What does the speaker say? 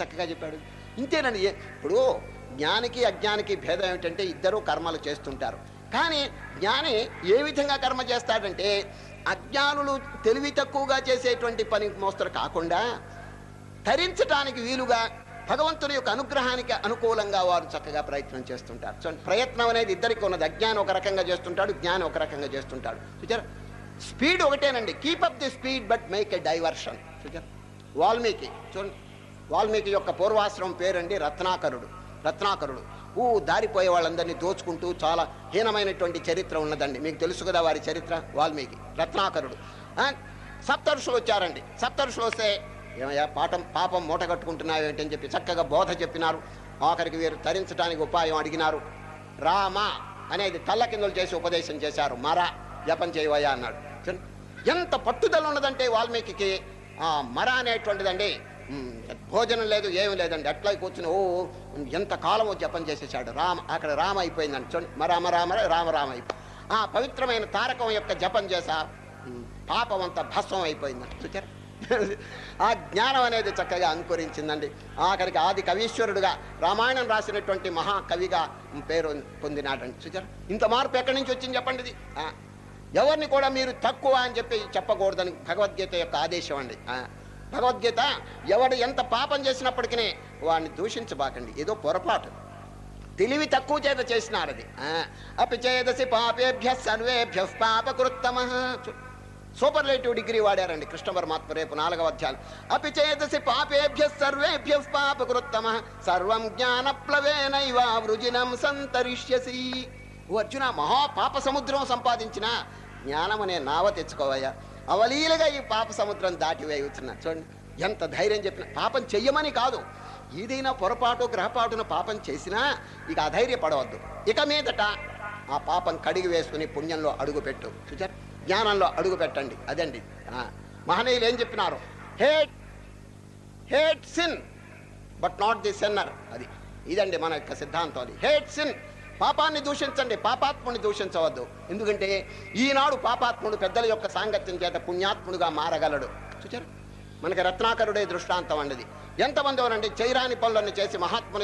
చక్కగా చెప్పాడు. ఇంతేనండి. ఇప్పుడు జ్ఞానికి అజ్ఞానికి భేదం ఏమిటంటే ఇద్దరూ కర్మలు చేస్తుంటారు. కానీ జ్ఞాని ఏ విధంగా కర్మ చేస్తాడంటే అజ్ఞానులు తెలివి తక్కువగా చేసేటువంటి పని మోస్తరు కాకుండా తరించడానికి వీలుగా భగవంతుని యొక్క అనుగ్రహానికి అనుకూలంగా వారు చక్కగా ప్రయత్నం చేస్తుంటారు. సో ప్రయత్నం అనేది ఇద్దరికి ఉన్నది. అజ్ఞాని ఒక రకంగా చేస్తుంటాడు, జ్ఞాని ఒక రకంగా చేస్తుంటాడు. చూచారు, స్పీడ్ ఒకటేనండి. Keep up the speed but make a diversion. చూచారు, వాల్మీకి చూడండి, వాల్మీకి యొక్క పూర్వాశ్రమం పేరండి రత్నాకరుడు. రత్నాకరుడు దారిపోయే వాళ్ళందరినీ దోచుకుంటూ చాలా హీనమైనటువంటి చరిత్ర ఉన్నదండి. మీకు తెలుసు కదా వారి చరిత్ర. వాల్మీకి రత్నాకరుడు. సప్తఋషులు వచ్చారండి. సప్తఋషులు వస్తే ఏమయ్యా పాపం మూట కట్టుకుంటున్నావు ఏంటని చెప్పి చక్కగా బోధ చెప్పినారు. ఆఖరికి వీరు తరించడానికి ఉపాయం అడిగినారు. రామ అనేది తల్ల కిందలు చేసి ఉపదేశం చేశారు. మర జపం చేయవయ్యా అన్నాడు. ఎంత పట్టుదల ఉన్నదంటే వాల్మీకి మర అనేటువంటిదండి. భోజనం లేదు, ఏమి లేదండి. అట్లా కూర్చుని ఎంత కాలమో జపం చేసేసాడు. అక్కడ రామ అయిపోయిందండి. చూడండి, రామ రామ రామ రామ అయిపోయి ఆ పవిత్రమైన తారకం యొక్క జపం చేసా పాపం అంతా భస్వం అయిపోయిందండి. చూచారు, ఆ జ్ఞానం అనేది చక్కగా అంకురించిందండి. ఆఖరికి ఆది కవీశ్వరుడుగా రామాయణం రాసినటువంటి మహాకవిగా పేరు పొందినాడండి. చూచారు, ఇంత మార్పు ఎక్కడి నుంచి వచ్చింది చెప్పండి. ఇది ఎవరిని కూడా మీరు తక్కువ అని చెప్పి చెప్పకూడదని భగవద్గీత యొక్క ఆదేశం అండి. భగవద్గీత ఎవడు ఎంత పాపం చేసినప్పటికీ వాడిని దూషించబాకండి. ఏదో పొరపాటు, తెలివి తక్కువ చేత చేసినాడు అది. అపి చేదసి పాపేభ్య సర్వేభ్య పాపకృత్తమ. సూపర్లేటివ్ డిగ్రీ వాడారండి కృష్ణ పరమాత్మ రేపు 4వ అధ్యాయం. అపి చేదసి పాపేభ్య సర్వేభ్య పాపకృత్తమ సర్వం జ్ఞానప్లవేనైవ వృజినం సంతరిష్యసి. అర్జున, మహాపాప సముద్రం సంపాదించిన జ్ఞానం అనే నావ తెచ్చుకోవయ్యా. అవలీలగా ఈ పాప సముద్రం దాటివేయుచున్నా. చూడండి, ఎంత ధైర్యం చెప్పిన. పాపం చెయ్యమని కాదు, ఏదైనా పొరపాటు గ్రహపాటున పాపం చేసినా ఇక అధైర్యపడవద్దు. ఇక మీదట ఆ పాపం కడిగి వేసుకుని పుణ్యంలో అడుగు పెట్టు. చూచారు, జ్ఞానంలో అడుగు పెట్టండి. అదండి మహనీయులు ఏం చెప్పినారు. Hate sin but not the sinner. ఇదండి మన యొక్క సిద్ధాంతం. అది హేట్ సిన్, పాపాన్ని దూషించండి, పాపాత్ముడిని దూషించవద్దు. ఎందుకంటే ఈనాడు పాపాత్ముడు పెద్దల యొక్క సాంగత్యం చేత పుణ్యాత్ముడుగా మారగలడు. చూచారు, మనకి రత్నాకరుడే దృష్టాంతం అండి. ఎంతమంది ఎవరండి చేయరాని పనులను చేసి మహాత్ముల